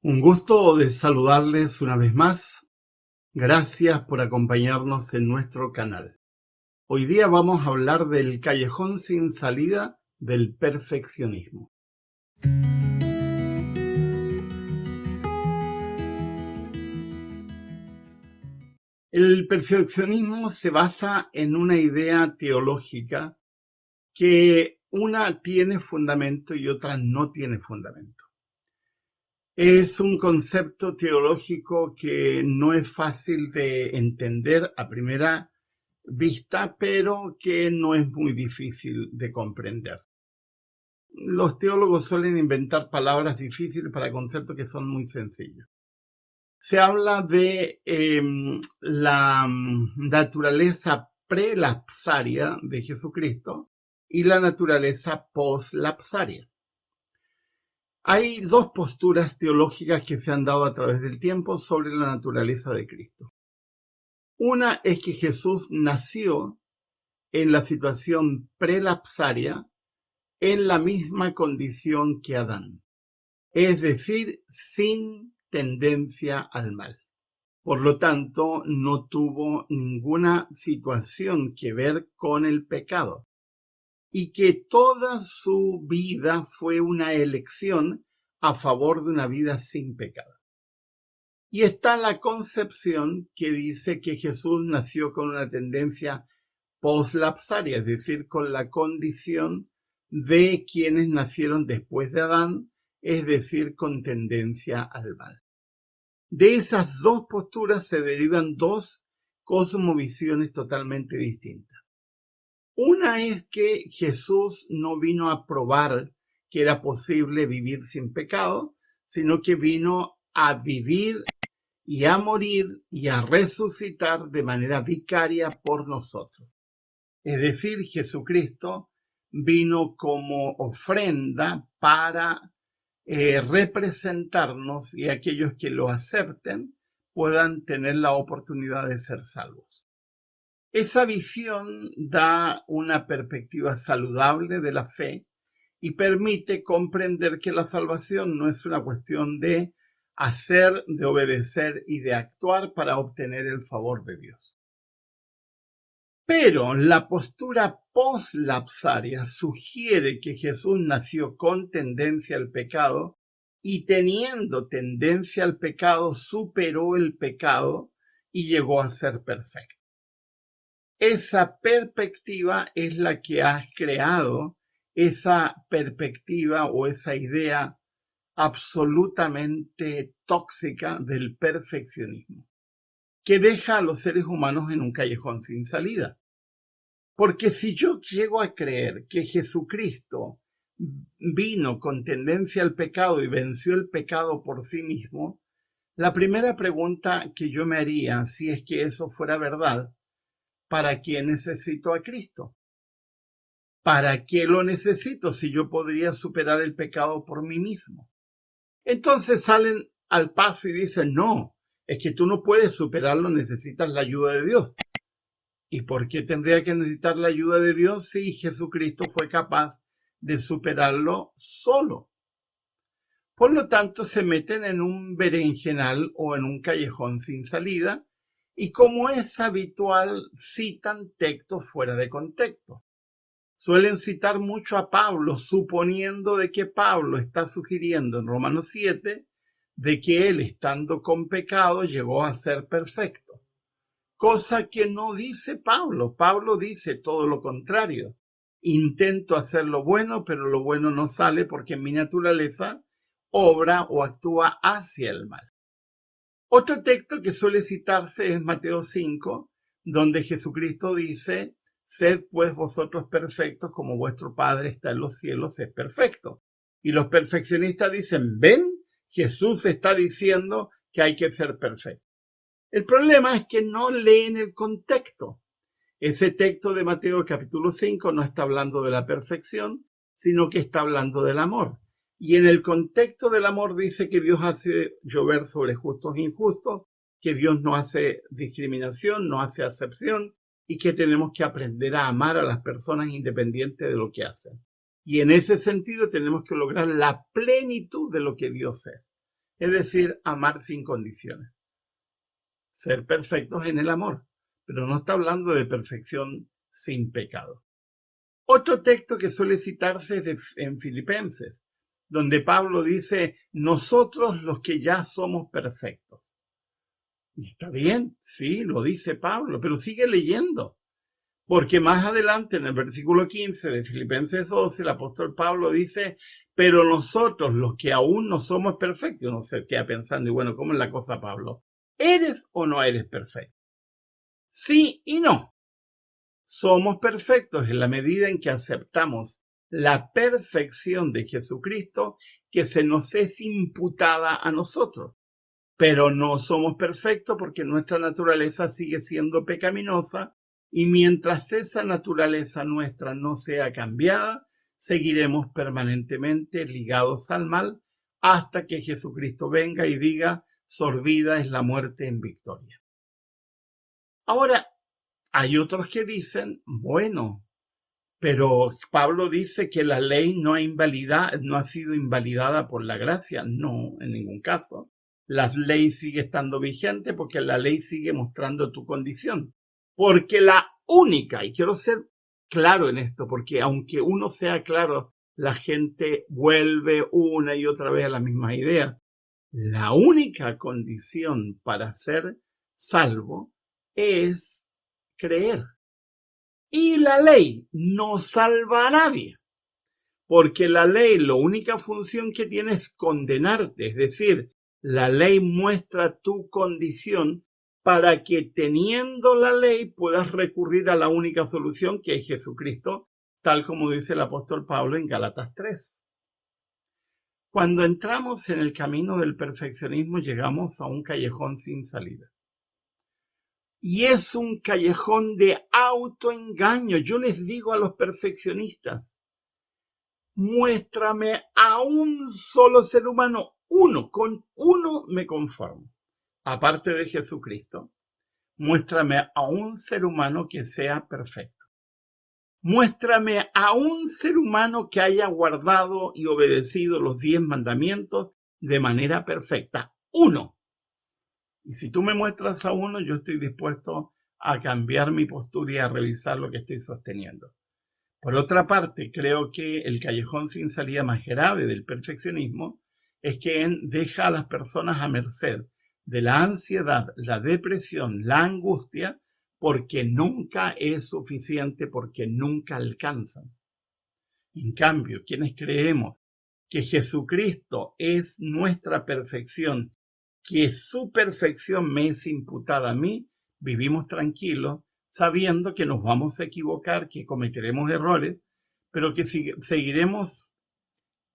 Un gusto de saludarles una vez más. Gracias por acompañarnos en nuestro canal. Hoy día vamos a hablar del callejón sin salida del perfeccionismo. El perfeccionismo se basa en una idea teológica que una tiene fundamento y otra no tiene fundamento. Es un concepto teológico que no es fácil de entender a primera vista, pero que no es muy difícil de comprender. Los teólogos suelen inventar palabras difíciles para conceptos que son muy sencillos. Se habla de la naturaleza prelapsaria de Jesucristo y la naturaleza poslapsaria. Hay dos posturas teológicas que se han dado a través del tiempo sobre la naturaleza de Cristo. Una es que Jesús nació en la situación prelapsaria en la misma condición que Adán, es decir, sin tendencia al mal. Por lo tanto, no tuvo ninguna situación que ver con el pecado y que toda su vida fue una elección a favor de una vida sin pecado. Y está la concepción que dice que Jesús nació con una tendencia poslapsaria, es decir, con la condición de quienes nacieron después de Adán, es decir, con tendencia al mal. De esas dos posturas se derivan dos cosmovisiones totalmente distintas. Una es que Jesús no vino a probar que era posible vivir sin pecado, sino que vino a vivir y a morir y a resucitar de manera vicaria por nosotros. Es decir, Jesucristo vino como ofrenda para representarnos y aquellos que lo acepten puedan tener la oportunidad de ser salvos. Esa visión da una perspectiva saludable de la fe y permite comprender que la salvación no es una cuestión de hacer, de obedecer y de actuar para obtener el favor de Dios. Pero la postura poslapsaria sugiere que Jesús nació con tendencia al pecado y teniendo tendencia al pecado superó el pecado y llegó a ser perfecto. Esa perspectiva es la que ha creado esa perspectiva o esa idea absolutamente tóxica del perfeccionismo, que deja a los seres humanos en un callejón sin salida. Porque si yo llego a creer que Jesucristo vino con tendencia al pecado y venció el pecado por sí mismo, la primera pregunta que yo me haría, si es que eso fuera verdad, ¿para qué necesito a Cristo? ¿Para qué lo necesito si yo podría superar el pecado por mí mismo? Entonces salen al paso y dicen, no, es que tú no puedes superarlo, necesitas la ayuda de Dios. ¿Y por qué tendría que necesitar la ayuda de Dios si Jesucristo fue capaz de superarlo solo? Por lo tanto, se meten en un berenjenal o en un callejón sin salida y, como es habitual, citan textos fuera de contexto. Suelen citar mucho a Pablo, suponiendo de que Pablo está sugiriendo en Romanos 7 de que él, estando con pecado, llegó a ser perfecto. Cosa que no dice Pablo. Pablo dice todo lo contrario. Intento hacer lo bueno, pero lo bueno no sale porque mi naturaleza obra o actúa hacia el mal. Otro texto que suele citarse es Mateo 5, donde Jesucristo dice, sed pues vosotros perfectos como vuestro Padre está en los cielos, es perfecto. Y los perfeccionistas dicen, ven, Jesús está diciendo que hay que ser perfecto. El problema es que no leen el contexto. Ese texto de Mateo capítulo 5 no está hablando de la perfección, sino que está hablando del amor. Y en el contexto del amor dice que Dios hace llover sobre justos e injustos, que Dios no hace discriminación, no hace acepción y que tenemos que aprender a amar a las personas independientes de lo que hacen. Y en ese sentido tenemos que lograr la plenitud de lo que Dios es. es decir, amar sin condiciones. Ser perfectos en el amor, pero no está hablando de perfección sin pecado. Otro texto que suele citarse es en Filipenses, donde Pablo dice, nosotros los que ya somos perfectos. Y está bien, sí, lo dice Pablo, pero sigue leyendo. Porque más adelante, en el versículo 15 de Filipenses 12, el apóstol Pablo dice, pero nosotros, los que aún no somos perfectos, uno se queda pensando, y bueno, ¿cómo es la cosa, Pablo? ¿Eres o no eres perfecto? Sí y no. Somos perfectos en la medida en que aceptamos la perfección de Jesucristo que se nos es imputada a nosotros. Pero no somos perfectos porque nuestra naturaleza sigue siendo pecaminosa y mientras esa naturaleza nuestra no sea cambiada, seguiremos permanentemente ligados al mal hasta que Jesucristo venga y diga, sorbida es la muerte en victoria. Ahora, hay otros que dicen, bueno, pero Pablo dice que la ley no ha sido invalidada por la gracia. No, en ningún caso. La ley sigue estando vigente porque la ley sigue mostrando tu condición. Porque la única, y quiero ser claro en esto, porque aunque uno sea claro, la gente vuelve una y otra vez a la misma idea. La única condición para ser salvo es creer. Y la ley no salva a nadie, porque la ley, la única función que tiene es condenarte, es decir, la ley muestra tu condición para que teniendo la ley puedas recurrir a la única solución que es Jesucristo, tal como dice el apóstol Pablo en Gálatas 3. Cuando entramos en el camino del perfeccionismo llegamos a un callejón sin salida. Y es un callejón de autoengaño. Yo les digo a los perfeccionistas, muéstrame a un solo ser humano, con uno me conformo, aparte de Jesucristo. Muéstrame a un ser humano que sea perfecto. Muéstrame a un ser humano que haya guardado y obedecido los 10 mandamientos de manera perfecta. Uno. Y si tú me muestras a uno, yo estoy dispuesto a cambiar mi postura y a revisar lo que estoy sosteniendo. Por otra parte, creo que el callejón sin salida más grave del perfeccionismo es que deja a las personas a merced de la ansiedad, la depresión, la angustia, porque nunca es suficiente, porque nunca alcanzan. En cambio, quienes creemos que Jesucristo es nuestra perfección, que su perfección me es imputada a mí, vivimos tranquilos, sabiendo que nos vamos a equivocar, que cometeremos errores, pero que seguiremos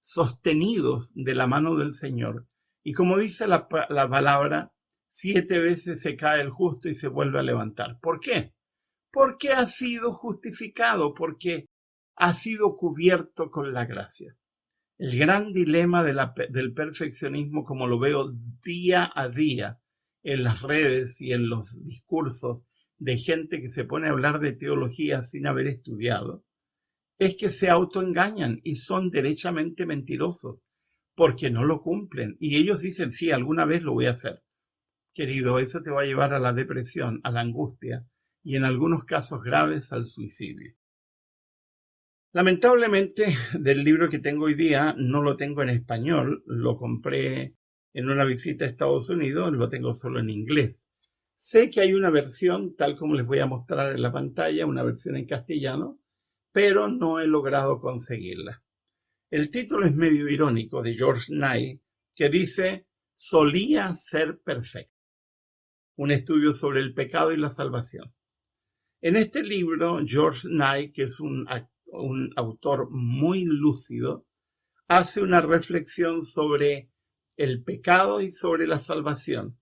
sostenidos de la mano del Señor. Y como dice la palabra, 7 veces se cae el justo y se vuelve a levantar. ¿Por qué? Porque ha sido justificado, porque ha sido cubierto con la gracia. El gran dilema del perfeccionismo, como lo veo día a día en las redes y en los discursos de gente que se pone a hablar de teología sin haber estudiado, es que se autoengañan y son derechamente mentirosos porque no lo cumplen. Y ellos dicen, sí, alguna vez lo voy a hacer. Querido, eso te va a llevar a la depresión, a la angustia y en algunos casos graves al suicidio. Lamentablemente, del libro que tengo hoy día, no lo tengo en español, lo compré en una visita a Estados Unidos, lo tengo solo en inglés. Sé que hay una versión, tal como les voy a mostrar en la pantalla, una versión en castellano, pero no he logrado conseguirla. El título es medio irónico, de George Knight, que dice, solía ser perfecto. Un estudio sobre el pecado y la salvación. En este libro, George Knight, que es un autor muy lúcido, hace una reflexión sobre el pecado y sobre la salvación,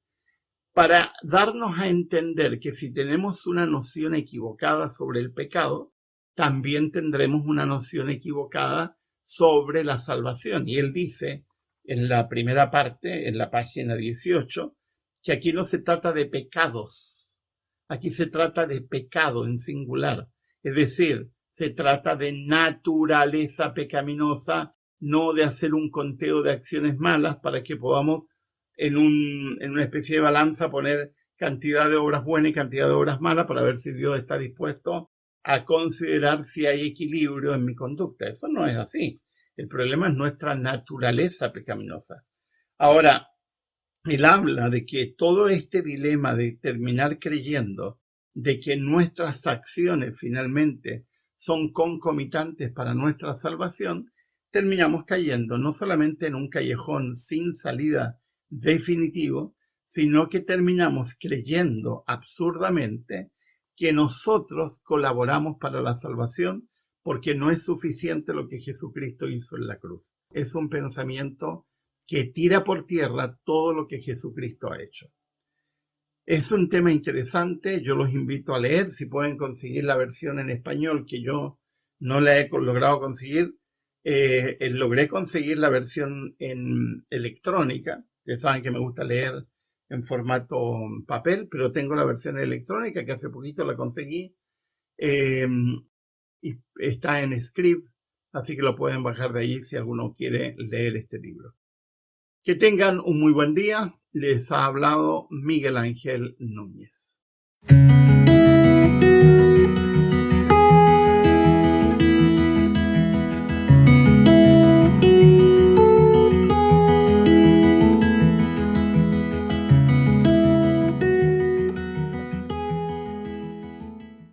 para darnos a entender que si tenemos una noción equivocada sobre el pecado, también tendremos una noción equivocada sobre la salvación. Y él dice en la primera parte, en la página 18, que aquí no se trata de pecados, aquí se trata de pecado en singular, es decir, se trata de naturaleza pecaminosa, no de hacer un conteo de acciones malas para que podamos en una especie de balanza poner cantidad de obras buenas y cantidad de obras malas para ver si Dios está dispuesto a considerar si hay equilibrio en mi conducta. Eso no es así. El problema es nuestra naturaleza pecaminosa. Ahora, él habla de que todo este dilema de terminar creyendo de que nuestras acciones finalmente son concomitantes para nuestra salvación, terminamos cayendo no solamente en un callejón sin salida definitivo, sino que terminamos creyendo absurdamente que nosotros colaboramos para la salvación porque no es suficiente lo que Jesucristo hizo en la cruz. Es un pensamiento que tira por tierra todo lo que Jesucristo ha hecho. Es un tema interesante, yo los invito a leer, si pueden conseguir la versión en español, que yo no la he logrado conseguir. Logré conseguir la versión en electrónica, que saben que me gusta leer en formato papel, pero tengo la versión electrónica que hace poquito la conseguí, y está en Scribd, así que lo pueden bajar de ahí si alguno quiere leer este libro. Que tengan un muy buen día. Les ha hablado Miguel Ángel Núñez.